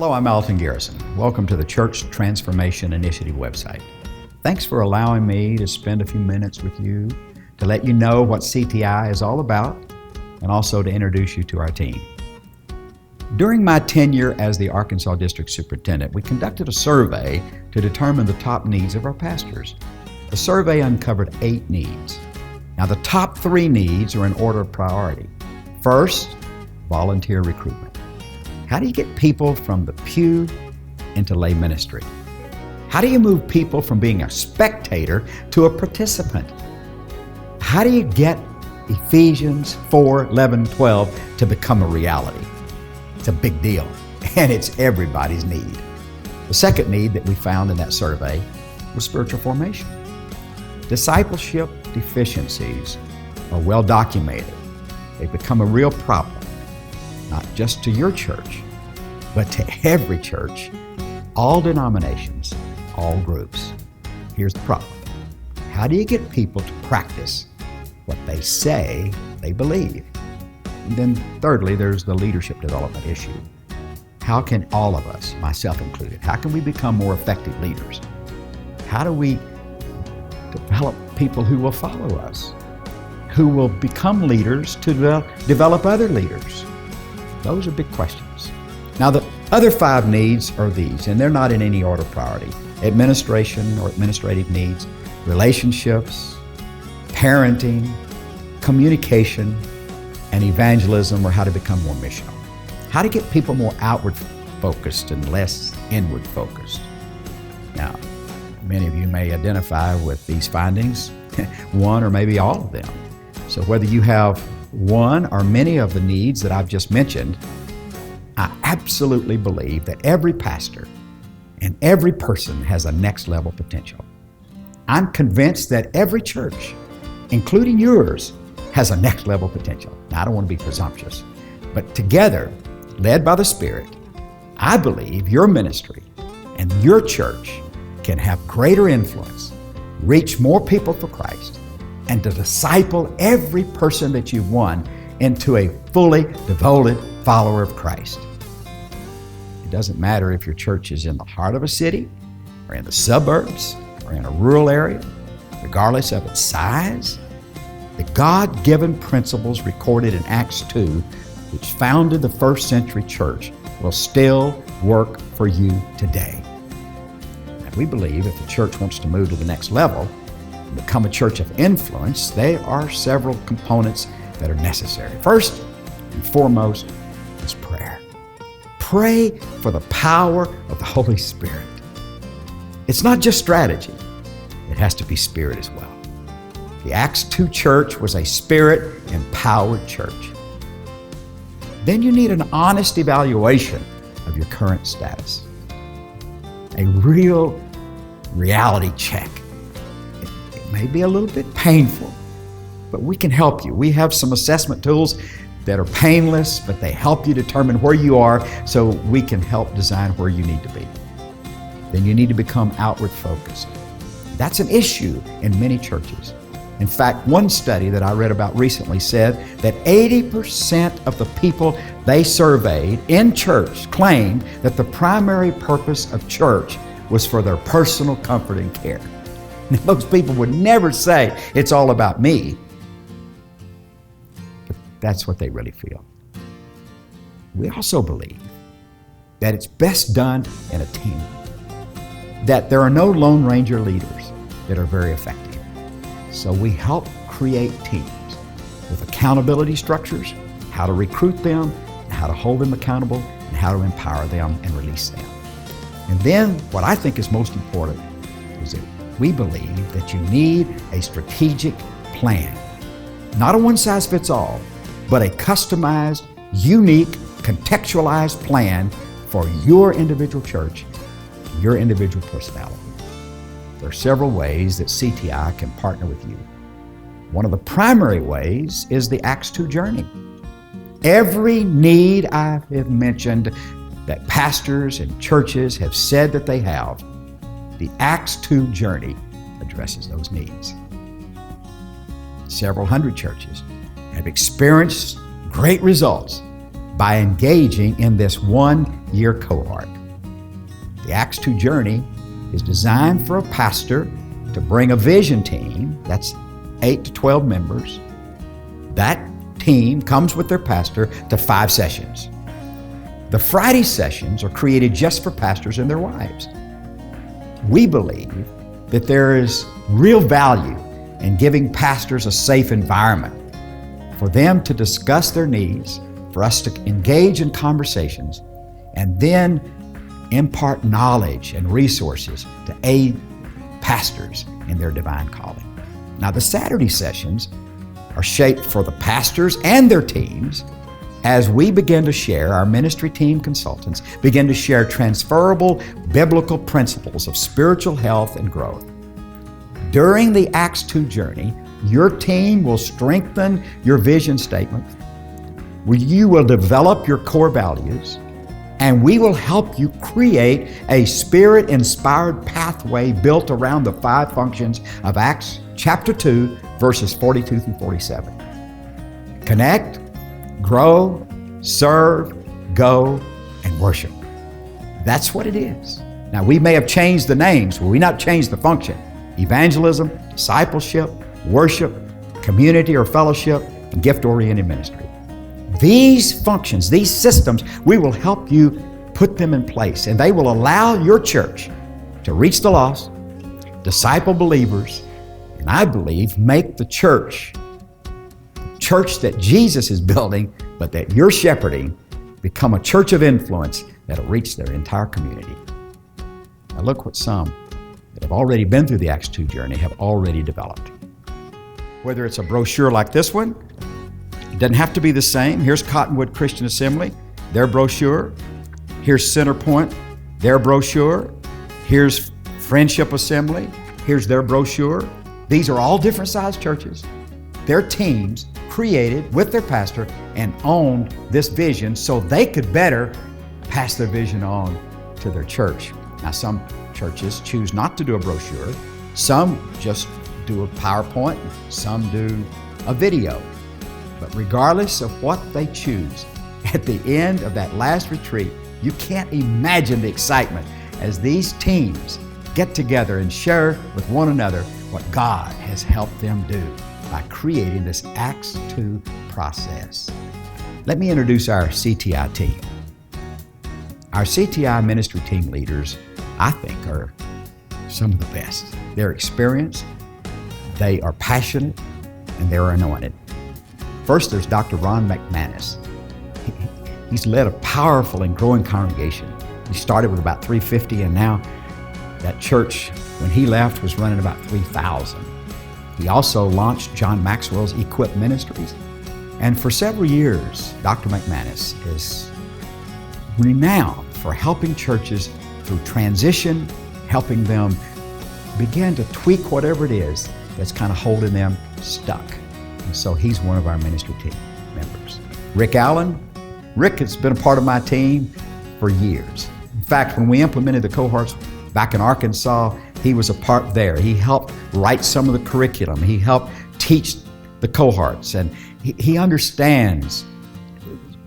Hello, I'm Alton Garrison. Welcome to the Church Transformation Initiative website. Thanks for allowing me to spend a few minutes with you to let you know what CTI is all about and also to introduce you to our team. During my tenure as the Arkansas District Superintendent, we conducted a survey to determine the top needs of our pastors. The survey uncovered 8 needs. Now, the top 3 needs are in order of priority. First, volunteer recruitment. How do you get people from the pew into lay ministry? How do you move people from being a spectator to a participant? How do you get Ephesians 4:11-12 to become a reality? It's a big deal, and it's everybody's need. The second need that we found in that survey was spiritual formation. Discipleship deficiencies are well documented. They've become a real problem, not just to your church, but to every church, all denominations, all groups. Here's the problem. How do you get people to practice what they say they believe? And then thirdly, there's the leadership development issue. How can all of us, myself included, how can we become more effective leaders? How do we develop people who will follow us, who will become leaders to develop other leaders? Those are big questions. Now, the other 5 needs are these, and they're not in any order of priority. Administration or administrative needs, relationships, parenting, communication, and evangelism, or how to become more missional. How to get people more outward focused and less inward focused. Now, many of you may identify with these findings, one or maybe all of them. So whether you have one or many of the needs that I've just mentioned, I absolutely believe that every pastor and every person has a next level potential. I'm convinced that every church, including yours, has a next level potential. Now, I don't want to be presumptuous, but together, led by the Spirit, I believe your ministry and your church can have greater influence, reach more people for Christ, and to disciple every person that you've won into a fully devoted follower of Christ. It doesn't matter if your church is in the heart of a city, or in the suburbs, or in a rural area, regardless of its size. The God-given principles recorded in Acts 2, which founded the first century church, will still work for you today. And we believe if the church wants to move to the next level, become a church of influence, there are several components that are necessary. First and foremost is prayer. Pray for the power of the Holy Spirit. It's not just strategy, it has to be spirit as well. The Acts 2 church was a spirit-empowered church. Then you need an honest evaluation of your current status. A real reality check. It may be a little bit painful, but we can help you. We have some assessment tools that are painless, but they help you determine where you are so we can help design where you need to be. Then you need to become outward focused. That's an issue in many churches. In fact, one study that I read about recently said that 80% of the people they surveyed in church claimed that the primary purpose of church was for their personal comfort and care. Now, those people would never say it's all about me, but that's what they really feel. We also believe that it's best done in a team, that there are no Lone Ranger leaders that are very effective. So we help create teams with accountability structures, how to recruit them, and how to hold them accountable, and how to empower them and release them. And then what I think is most important is that we believe that you need a strategic plan. Not a one-size-fits-all, but a customized, unique, contextualized plan for your individual church, your individual personality. There are several ways that CTI can partner with you. One of the primary ways is the Acts 2 journey. Every need I have mentioned that pastors and churches have said that they have, the Acts 2 journey addresses those needs. Several hundred churches have experienced great results by engaging in this one year cohort. The Acts 2 journey is designed for a pastor to bring a vision team, that's 8 to 12 members. That team comes with their pastor to 5 sessions. The Friday sessions are created just for pastors and their wives. We believe that there is real value in giving pastors a safe environment for them to discuss their needs, for us to engage in conversations, and then impart knowledge and resources to aid pastors in their divine calling. Now, the Saturday sessions are shaped for the pastors and their teams as we begin to share, our ministry team consultants begin to share transferable biblical principles of spiritual health and growth. During the Acts 2 journey, your team will strengthen your vision statement, you will develop your core values, and we will help you create a Spirit-inspired pathway built around the 5 functions of Acts chapter 2, verses 42 through 47. Connect, grow, serve, go, and worship. That's what it is. Now, we may have changed the names, but we not changed the function. Evangelism, discipleship, worship, community or fellowship, and gift-oriented ministry. These functions, these systems, we will help you put them in place, and they will allow your church to reach the lost, disciple believers, and I believe make the church that Jesus is building, but that you're shepherding, become a church of influence that'll reach their entire community. Now look what some that have already been through the Acts 2 journey have already developed. Whether it's a brochure like this one, it doesn't have to be the same. Here's Cottonwood Christian Assembly, their brochure. Here's Centerpoint, their brochure. Here's Friendship Assembly, here's their brochure. These are all different sized churches. Their teams created with their pastor and owned this vision so they could better pass their vision on to their church. Now, some churches choose not to do a brochure. Some just do a PowerPoint. Some do a video. But regardless of what they choose, at the end of that last retreat, you can't imagine the excitement as these teams get together and share with one another what God has helped them do by creating this Acts 2 process. Let me introduce our CTI team. Our CTI ministry team leaders, I think, are some of the best. They're experienced, they are passionate, and they're anointed. First, there's Dr. Ron McManus. He's led a powerful and growing congregation. He started with about 350, and now that church, when he left, was running about 3,000. He also launched John Maxwell's Equip Ministries. And for several years, Dr. McManus is renowned for helping churches through transition, helping them begin to tweak whatever it is that's kind of holding them stuck. And so he's one of our ministry team members. Rick Allen. Rick has been a part of my team for years. In fact, when we implemented the cohorts back in Arkansas, he was a part there. He helped write some of the curriculum. He helped teach the cohorts, and he understands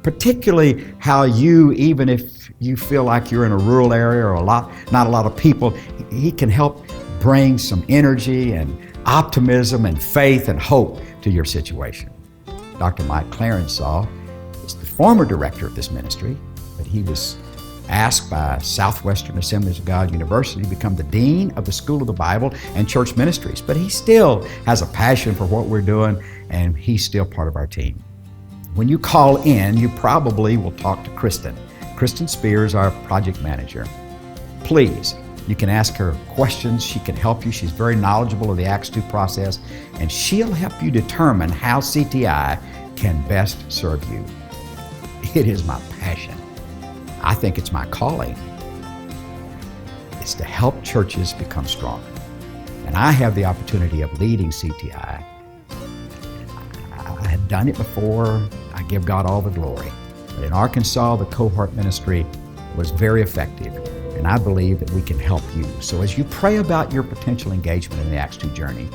particularly how you, even if you feel like you're in a rural area or not a lot of people, he can help bring some energy and optimism and faith and hope to your situation. Dr. Mike Clarensaw is the former director of this ministry, but he was asked by Southwestern Assemblies of God University to become the Dean of the School of the Bible and Church Ministries. But he still has a passion for what we're doing, and he's still part of our team. When you call in, you probably will talk to Kristen. Kristen Spears, our project manager. Please, you can ask her questions. She can help you. She's very knowledgeable of the Acts 2 process, and she'll help you determine how CTI can best serve you. It is my passion. I think it's my calling. It's to help churches become stronger. And I have the opportunity of leading CTI. I had done it before. I give God all the glory. But in Arkansas, the cohort ministry was very effective, and I believe that we can help you. So as you pray about your potential engagement in the Acts 2 journey,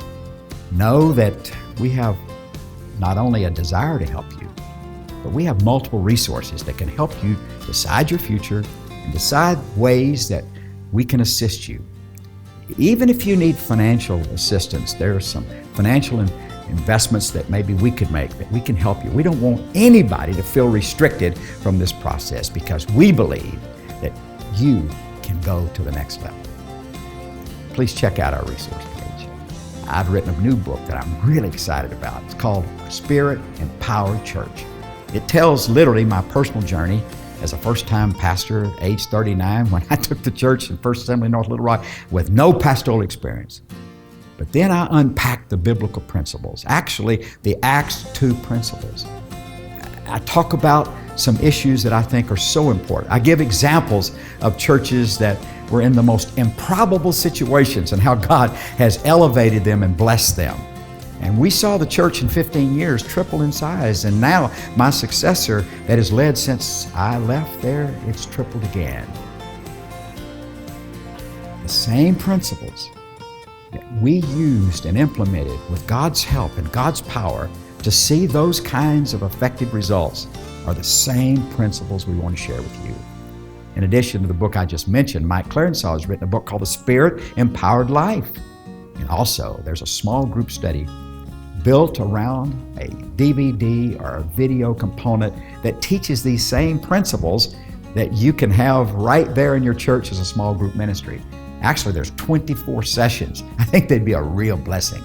know that we have not only a desire to help you, but we have multiple resources that can help you decide your future and decide ways that we can assist you. Even if you need financial assistance, there are some financial investments that maybe we could make, that we can help you. We don't want anybody to feel restricted from this process because we believe that you can go to the next level. Please check out our resource page. I've written a new book that I'm really excited about. It's called Spirit Empowered Church. It tells literally my personal journey as a first-time pastor, age 39, when I took the church in First Assembly North Little Rock with no pastoral experience. But then I unpacked the biblical principles, actually the Acts 2 principles. I talk about some issues that I think are so important. I give examples of churches that were in the most improbable situations and how God has elevated them and blessed them. And we saw the church in 15 years triple in size, and now my successor that has led since I left there, it's tripled again. The same principles that we used and implemented with God's help and God's power to see those kinds of effective results are the same principles we want to share with you. In addition to the book I just mentioned, Mike Clarensaw has written a book called The Spirit Empowered Life. And also, there's a small group study built around a DVD or a video component that teaches these same principles that you can have right there in your church as a small group ministry. Actually, there's 24 sessions. I think they'd be a real blessing.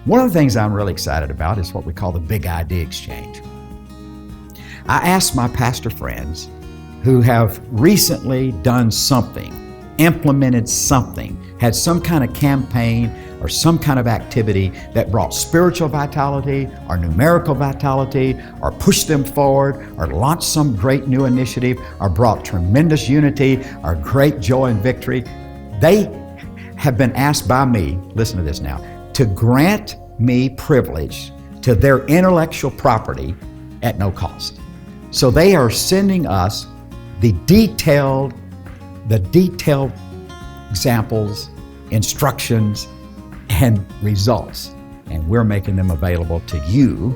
One of the things I'm really excited about is what we call the Big Idea Exchange. I asked my pastor friends who have recently done something, implemented something, had some kind of campaign or some kind of activity that brought spiritual vitality or numerical vitality or pushed them forward or launched some great new initiative or brought tremendous unity or great joy and victory. They have been asked by me, listen to this now, to grant me privilege to their intellectual property at no cost. So they are sending us the detailed examples, instructions, and results. And we're making them available to you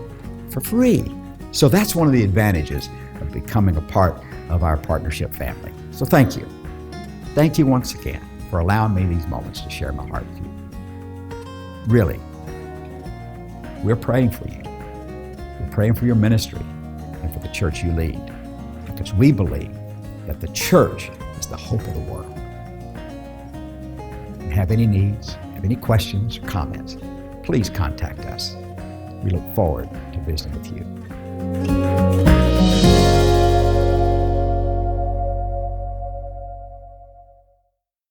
for free. So that's one of the advantages of becoming a part of our partnership family. So thank you. Thank you once again for allowing me these moments to share my heart with you. Really, we're praying for you. We're praying for your ministry and for the church you lead, because we believe that the church is the hope of the world. If you have any needs, have any questions or comments, please contact us. We look forward to visiting with you.